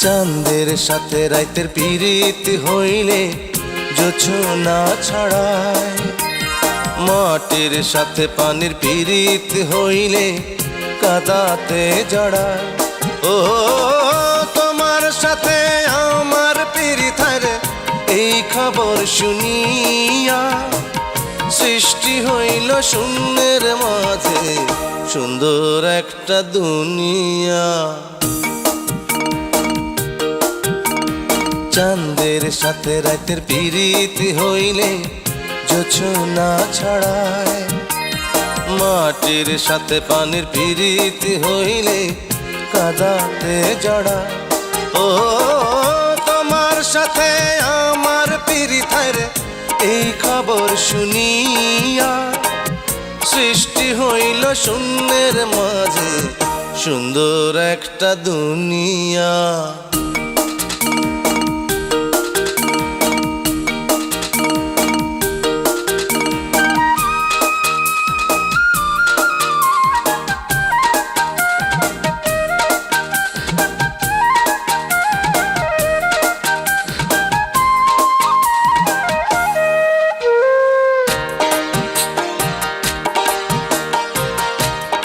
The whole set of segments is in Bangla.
চাঁদের সাথে রাইতের পিরিত হইলে জোছনা ছড়ায়, মাটির সাথে পানির পিরিত হইলে কাদাতে জড়ায়। ও তোমার সাথে আমার পিরিত রে, এই খবর শুনিয়া সৃষ্টি হইল শূন্যের মাঝে সুন্দর একটা দুনিয়া। চাঁদের সাথে রাতের পিরিত হইলে জোছনা ছড়ায়, মাটির সাথে পানির পিরিত হইলে কাদাতে জড়ায়। ও তোমার সাথে আমার পিরিত রে, এই খবর শুনিয়া সৃষ্টি হইল শূন্যের মাঝে সুন্দর একটা দুনিয়া।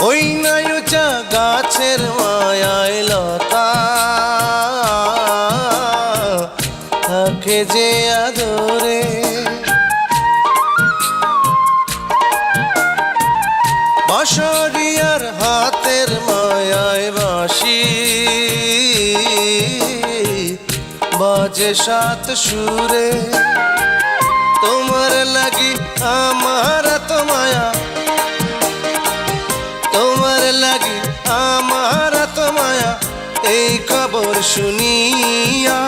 ওই নায়ুচা গাছের মায়ায় লতা থাকে যে আদরে, বাঁশরিয়ার হাতের মায়ায় বাঁশি বাজে সাত সুরে। তোমার লাগি আমার তো মায়া, তোমার লাগি আমার তো মায়া, এই খবর শুনিয়া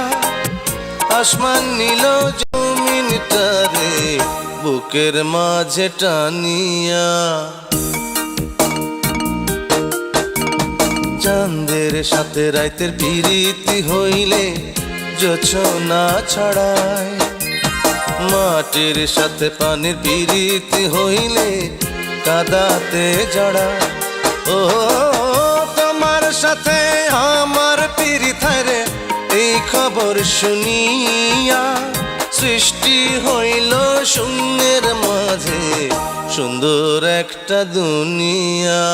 আসমান নিল জমিনটারে বুকের মাঝে টানিয়া। চাঁদের সাথে রাতের পিরিত হইলে জোছনা ছড়ায়, মাটির সাথে পানির পিরিত হইলে কাদাতে জড়ায়। ও তোমার সাথে আমার পিরিত রে, এই খবর শুনিয়া সৃষ্টি হইল শূন্যের মাঝে সুন্দর একটা দুনিয়া।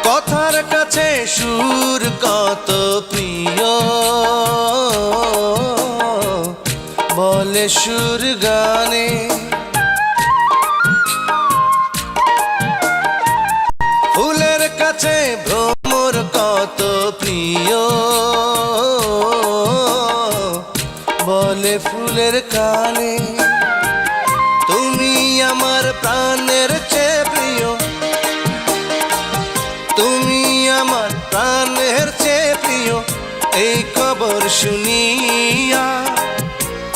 কথার কাছে সুর কত প্রিয়, বলে সুর গানে। ফুলের কাছে ভ্রমর কত প্রিয়, বলে ফুলের কানে। তুমি আমার প্রাণের চেয়ে প্রিয়, তুমি আমার প্রাণের চেয়ে প্রিয়, এই খবর শুনিয়া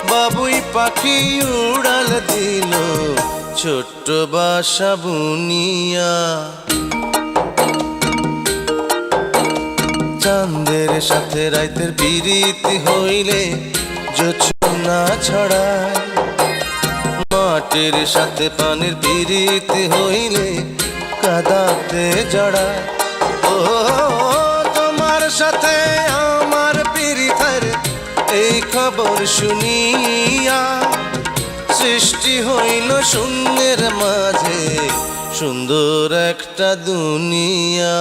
বাবুই পাখি উড়াল দিল ছোট্ট বাসা বুনিয়া। চাঁদের সাথে রাতের পিরিত হইলে জোছনা ছড়ায়, মাটির সাথে পানির পিরিত হইলে কাদাতে জড়ায়। ও তোমার সাথে আমার পিরিত রে, এই খবর শুনিয়া সৃষ্টি হইল শূন্যের মাঝে সুন্দর একটা দুনিয়া।